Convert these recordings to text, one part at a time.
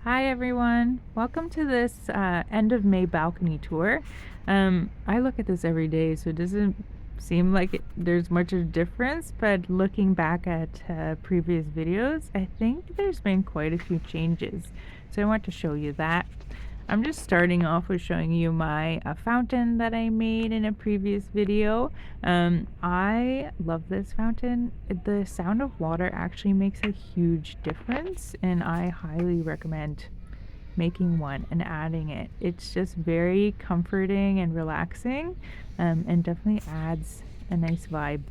Hi everyone, welcome to this end of May balcony tour. I look at this every day, so it doesn't seem like there's much of a difference, but looking back at previous videos, I think there's been quite a few changes. So I want to show you that. I'm just starting off with showing you my fountain that I made in a previous video. I love this fountain. The sound of water actually makes a huge difference, and I highly recommend making one and adding it. It's just very comforting and relaxing, and definitely adds a nice vibe.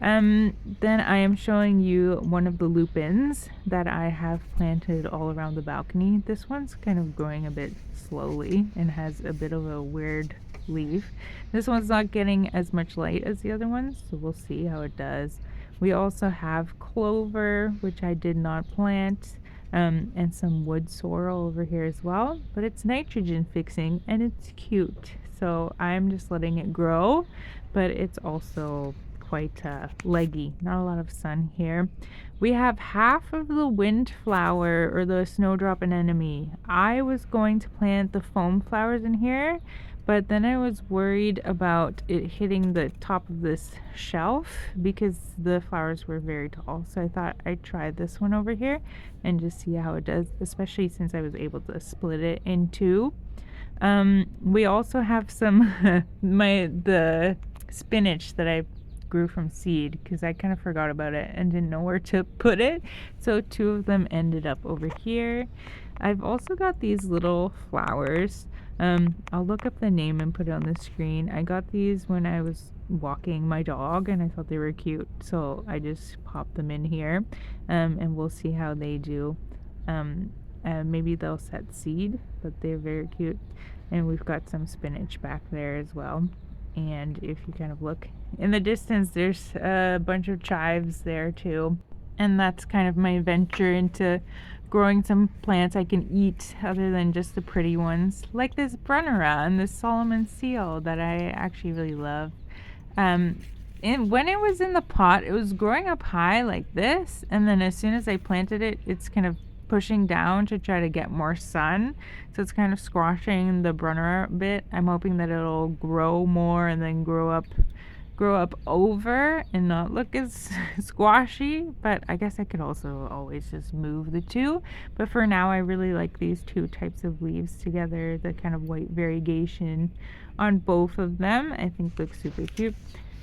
Then I am showing you one of the lupins that I have planted all around the balcony. This one's kind of growing a bit slowly and has a bit of a weird leaf. This one's not getting as much light as the other ones, so we'll see how it does. We also have clover, which I did not plant, and some wood sorrel over here as well, but it's nitrogen fixing and it's cute. So I'm just letting it grow, but it's also quite leggy. Not a lot of sun here. We have half of the windflower or the snowdrop anemone. I was going to plant the foam flowers in here, but then I was worried about it hitting the top of this shelf because the flowers were very tall. So I thought I'd try this one over here and just see how it does, especially since I was able to split it in two. We also have some the spinach that I grew from seed because I kind of forgot about it and didn't know where to put it. So two of them ended up over here. I've also got these little flowers. I'll look up the name and put it on the screen. I got these when I was walking my dog and I thought they were cute, so I just popped them in here, and we'll see how they do. Maybe they'll set seed, but they're very cute. And we've got some spinach back there as well. And if you kind of look in the distance, there's a bunch of chives there too. And that's kind of my venture into growing some plants I can eat other than just the pretty ones, like this Brunnera and this Solomon seal that I actually really love. And when it was in the pot, it was growing up high like this, and then as soon as I planted it, it's kind of pushing down to try to get more sun, so it's kind of squashing the Brunnera a bit. I'm hoping that it'll grow more and then grow up over and not look as squashy, but I guess I could also always just move the two. But for now, I really like these two types of leaves together. The kind of white variegation on both of them I think looks super cute.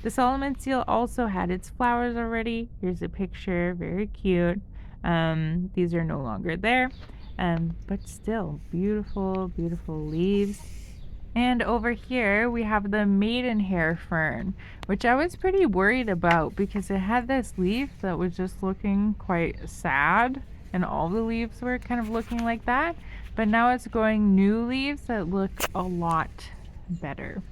The Solomon seal also had its flowers already. Here's a picture, very cute. These are no longer there, but still beautiful, beautiful leaves. And over here we have the maidenhair fern, which I was pretty worried about because it had this leaf that was just looking quite sad, and all the leaves were kind of looking like that. But now it's growing new leaves that look a lot better.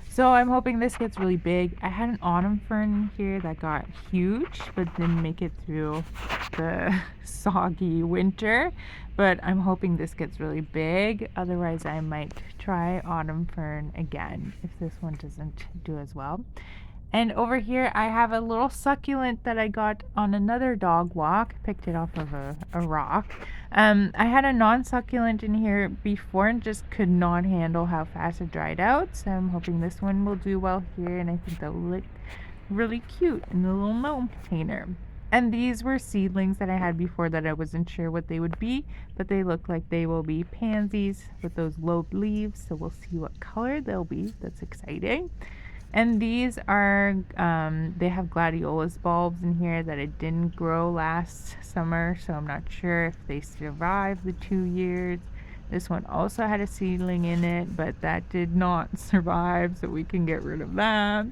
So I'm hoping this gets really big. I had an autumn fern here that got huge, but didn't make it through the soggy winter. But I'm hoping this gets really big. Otherwise, I might try autumn fern again if this one doesn't do as well. And over here, I have a little succulent that I got on another dog walk. Picked it off of a rock. I had a non-succulent in here before and just could not handle how fast it dried out. So I'm hoping this one will do well here, and I think that will look really cute in the little gnome container. And these were seedlings that I had before that I wasn't sure what they would be, but they look like they will be pansies with those lobed leaves. So we'll see what color they'll be. That's exciting. And these are, they have gladiolus bulbs in here that it didn't grow last summer, so I'm not sure if they survived the 2 years. This one also had a seedling in it, but that did not survive, so we can get rid of that.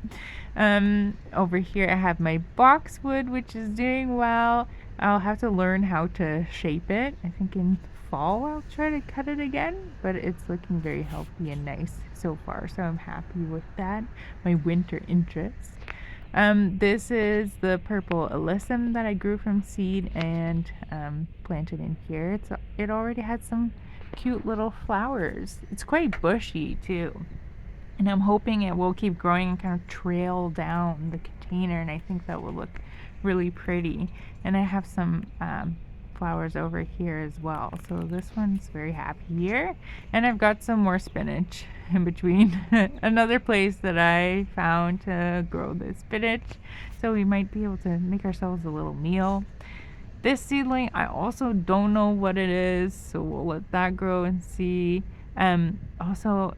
Over here I have my boxwood, which is doing well. I'll have to learn how to shape it. I think in fall I'll try to cut it again, but it's looking very healthy and nice so far, so I'm happy with that. My winter interest. This is the purple alyssum that I grew from seed and planted in here. It already had some cute little flowers. It's quite bushy too, and I'm hoping it will keep growing and kind of trail down the container, and I think that will look really pretty. And I have some flowers over here as well. So this one's very happy here. And I've got some more spinach in between. Another place that I found to grow the spinach. So we might be able to make ourselves a little meal. This seedling, I also don't know what it is, so we'll let that grow and see. Also,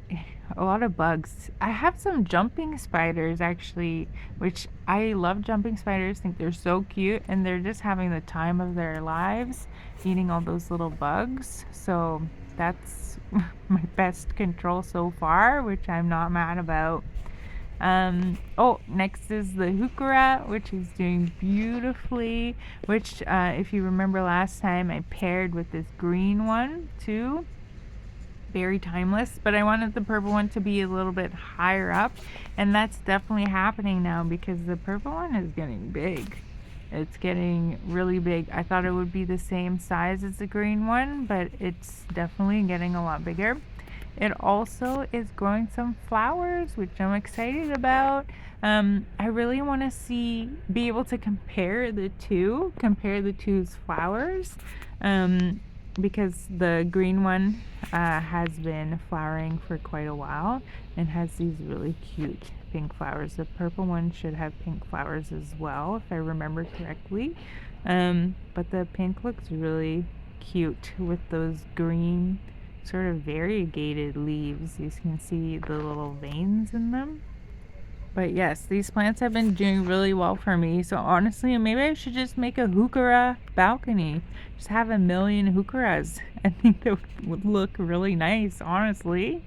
a lot of bugs. I have some jumping spiders actually, which I love jumping spiders, think they're so cute, and they're just having the time of their lives eating all those little bugs. So that's my best control so far, which I'm not mad about. Next is the heuchera, which is doing beautifully, which if you remember last time I paired with this green one too. Very timeless, but I wanted the purple one to be a little bit higher up, and that's definitely happening now because the purple one is getting big. It's getting really big. I thought it would be the same size as the green one, but it's definitely getting a lot bigger. It also is growing some flowers, which I'm excited about. I really want to be able to compare the two's flowers, because the green one has been flowering for quite a while and has these really cute pink flowers. The purple one should have pink flowers as well, if I remember correctly. But the pink looks really cute with those green sort of variegated leaves. You can see the little veins in them. But yes, these plants have been doing really well for me. So honestly, maybe I should just make a heuchera balcony. Just have a million heucheras. I think that would look really nice, honestly.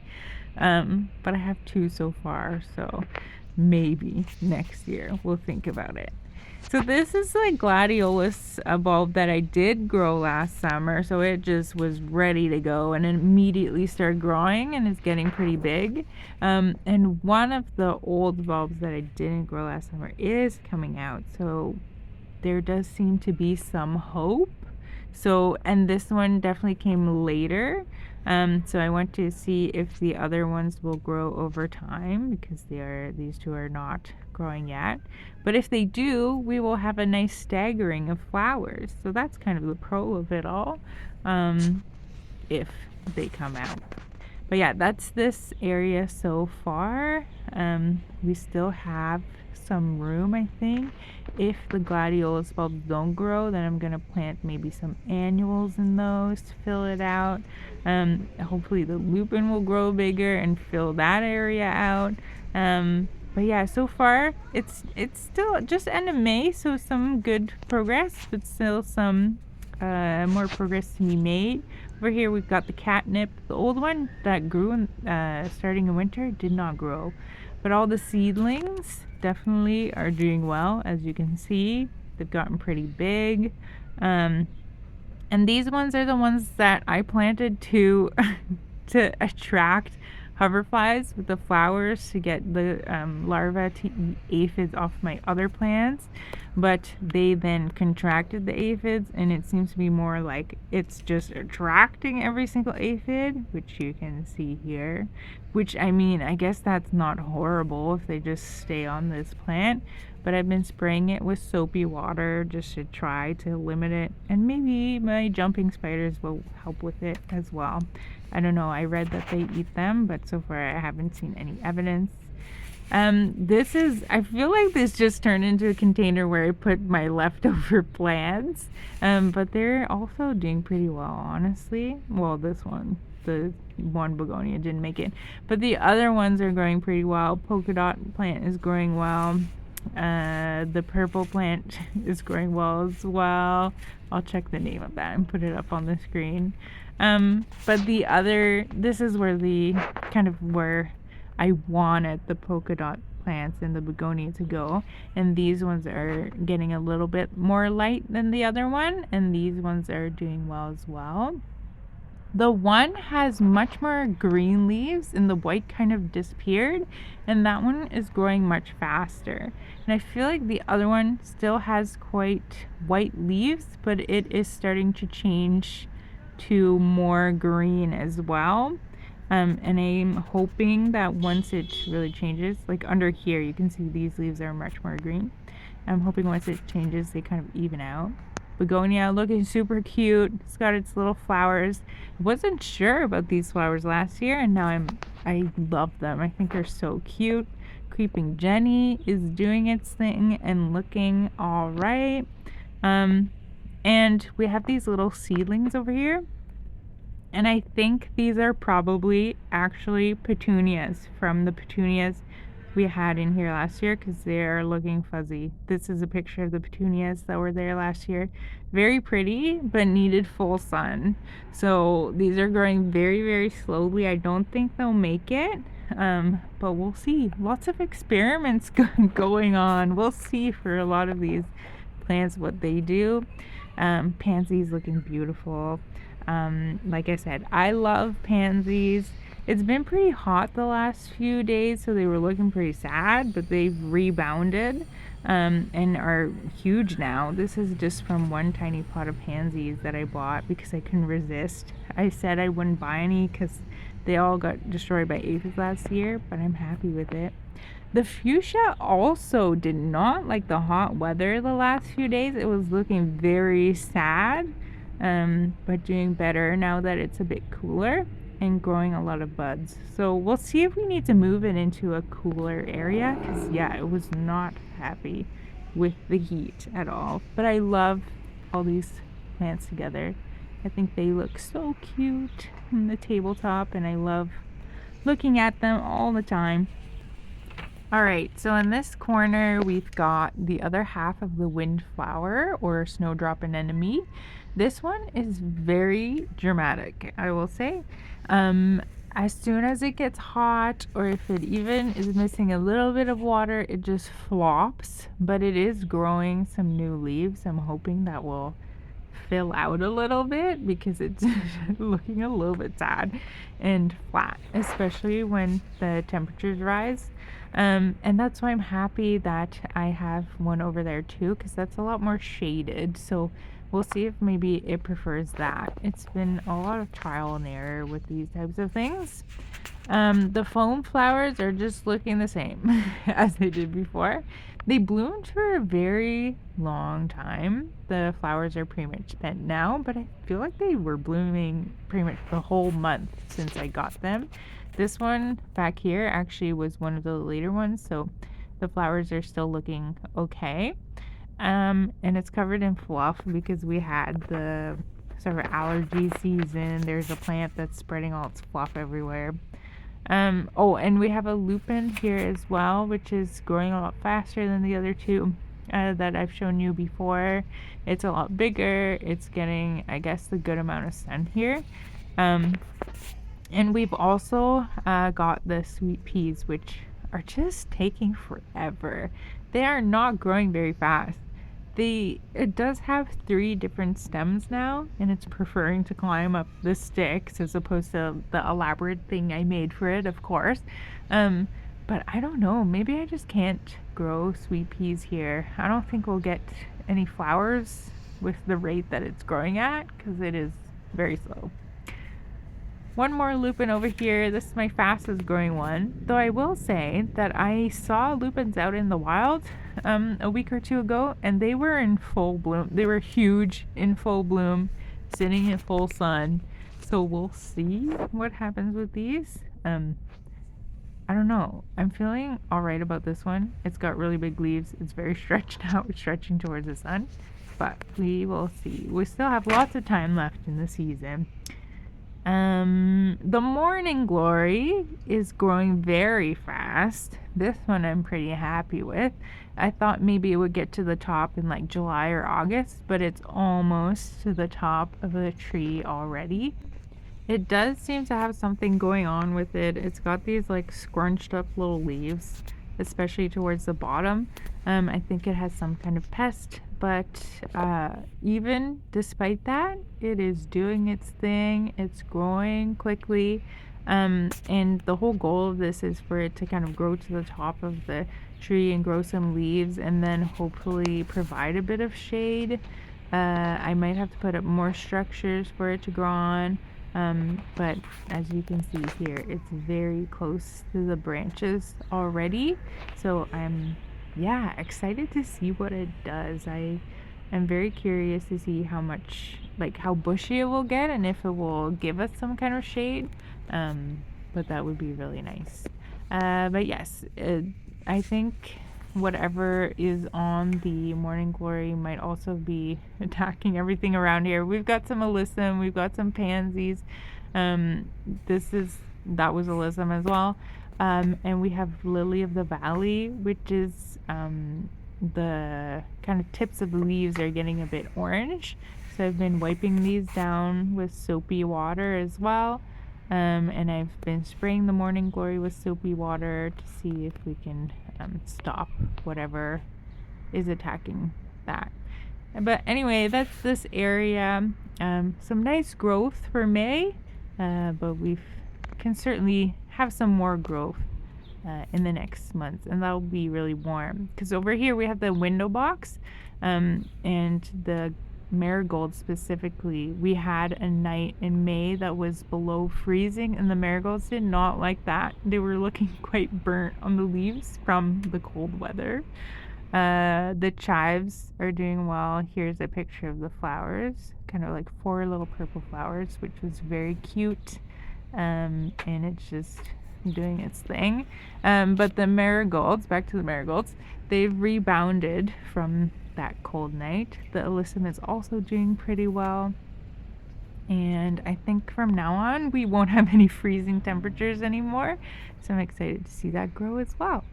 But I have 2 so far, so maybe next year we'll think about it. So this is the gladiolus bulb that I did grow last summer. So it just was ready to go and immediately started growing and is getting pretty big. And one of the old bulbs that I didn't grow last summer is coming out. So there does seem to be some hope. So, and this one definitely came later. So I want to see if the other ones will grow over time because these 2 are not growing yet. But if they do, we will have a nice staggering of flowers. So that's kind of the pro of it all, if they come out. But yeah, that's this area so far. We still have some room, I think. If the gladiolus bulbs don't grow, then I'm gonna plant maybe some annuals in those to fill it out. Hopefully the lupin will grow bigger and fill that area out. But yeah, so far it's still just end of May, so some good progress, but still some more progress to be made. Over here we've got the catnip. The old one that grew starting in winter did not grow, but all the seedlings definitely are doing well. As you can see, they've gotten pretty big. And these ones are the ones that I planted to attract hoverflies with the flowers to get the larvae to eat aphids off my other plants, but they then contracted the aphids, and it seems to be more like it's just attracting every single aphid, which you can see here. Which, I mean, I guess that's not horrible if they just stay on this plant, but I've been spraying it with soapy water just to try to limit it, and maybe my jumping spiders will help with it as well. I don't know, I read that they eat them, but so far I haven't seen any evidence. I feel like this just turned into a container where I put my leftover plants, but they're also doing pretty well, honestly. Well, this one, the one begonia didn't make it, but the other ones are growing pretty well. Polka dot plant is growing well. The purple plant is growing well as well. I'll check the name of that and put it up on the screen. But this is where I wanted the polka dot plants and the begonia to go, and these ones are getting a little bit more light than the other one, and these ones are doing well as well. The one has much more green leaves and the white kind of disappeared, and that one is growing much faster. And I feel like the other one still has quite white leaves, but it is starting to change to more green as well. And I'm hoping that once it really changes, like under here, you can see these leaves are much more green. I'm hoping once it changes, they kind of even out. begonia looking super cute. It's got its little flowers. I wasn't sure about these flowers last year, and now I love them. I think they're so cute. Creeping Jenny is doing its thing and looking all right. And we have these little seedlings over here, and I think these are probably actually petunias from the petunias we had in here last year, because they're looking fuzzy. This is a picture of the petunias that were there last year. Very pretty, but needed full sun. So these are growing very, very slowly. I don't think they'll make it, but we'll see. Lots of experiments going on. We'll see for a lot of these plants what they do. Pansies looking beautiful. Like I said, I love pansies. It's been pretty hot the last few days, so they were looking pretty sad, but they've rebounded and are huge now. This is just from one tiny pot of pansies that I bought because I couldn't resist. I said I wouldn't buy any because they all got destroyed by aphids last year, but I'm happy with it. The fuchsia also did not like the hot weather the last few days. It was looking very sad, but doing better now that it's a bit cooler and growing a lot of buds. So we'll see if we need to move it into a cooler area, because yeah, it was not happy with the heat at all. But I love all these plants together. I think they look so cute on the tabletop, and I love looking at them all the time. Alright, so in this corner we've got the other half of the windflower, or snowdrop anemone. This one is very dramatic, I will say. As soon as it gets hot, or if it even is missing a little bit of water, it just flops. But it is growing some new leaves. I'm hoping that will fill out a little bit, because it's looking a little bit sad and flat, especially when the temperatures rise. And that's why I'm happy that I have one over there too, because that's a lot more shaded. So we'll see if maybe it prefers that. It's been a lot of trial and error with these types of things. The foam flowers are just looking the same as they did before. They bloomed for a very long time. The flowers are pretty much spent now, but I feel like they were blooming pretty much the whole month since I got them. This one back here actually was one of the later ones, so the flowers are still looking okay. And it's covered in fluff because we had the sort of allergy season. There's a plant that's spreading all its fluff everywhere. Oh, and we have a lupin here as well, which is growing a lot faster than the other two that I've shown you before. It's a lot bigger. It's getting, I guess, a good amount of sun here. And we've also got the sweet peas, which are just taking forever. They are not growing very fast. It does have 3 different stems now, and it's preferring to climb up the sticks as opposed to the elaborate thing I made for it, of course. But I don't know, maybe I just can't grow sweet peas here. I don't think we'll get any flowers with the rate that it's growing at, because it is very slow. One more lupin over here. This is my fastest growing one. Though I will say that I saw lupins out in the wild a week or 2 ago, and they were in full bloom. They were huge, in full bloom, sitting in full sun. So we'll see what happens with these. I don't know. I'm feeling alright about this one. It's got really big leaves. It's very stretched out. It's stretching towards the sun. But we will see. We still have lots of time left in the season. The morning glory is growing very fast. This one I'm pretty happy with. I thought maybe it would get to the top in like July or August, but it's almost to the top of the tree already. It does seem to have something going on with it. It's got these like scrunched up little leaves, especially towards the bottom. I think it has some kind of pest, but even despite that, it is doing its thing. It's growing quickly, and the whole goal of this is for it to kind of grow to the top of the tree and grow some leaves, and then hopefully provide a bit of shade. I might have to put up more structures for it to grow on. But as you can see here, it's very close to the branches already. So I'm, excited to see what it does. I I'm very curious to see how much, like how bushy it will get and if it will give us some kind of shade. But that would be really nice. But yes, I think whatever is on the morning glory might also be attacking everything around here. We've got some alyssum, we've got some pansies. Um, that was alyssum as well. And we have lily of the valley, which is the kind of tips of the leaves are getting a bit orange. So I've been wiping these down with soapy water as well. And I've been spraying the morning glory with soapy water to see if we can stop whatever is attacking that. But anyway, that's this area. Some nice growth for May, but we can certainly have some more growth in the next months, and that'll be really warm. Because over here we have the window box, and the marigolds specifically. We had a night in May that was below freezing, and the marigolds did not like that. They were looking quite burnt on the leaves from the cold weather. The chives are doing well. Here's a picture of the flowers, kind of like 4 little purple flowers, which was very cute. And it's just doing its thing. But the marigolds, back to the marigolds, they've rebounded from that cold night. The alyssum is also doing pretty well. And I think from now on we won't have any freezing temperatures anymore. So I'm excited to see that grow as well.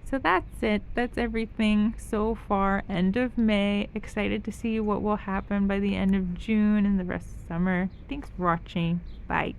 So that's it. That's everything so far. End of May. Excited to see what will happen by the end of June and the rest of summer. Thanks for watching. Bye.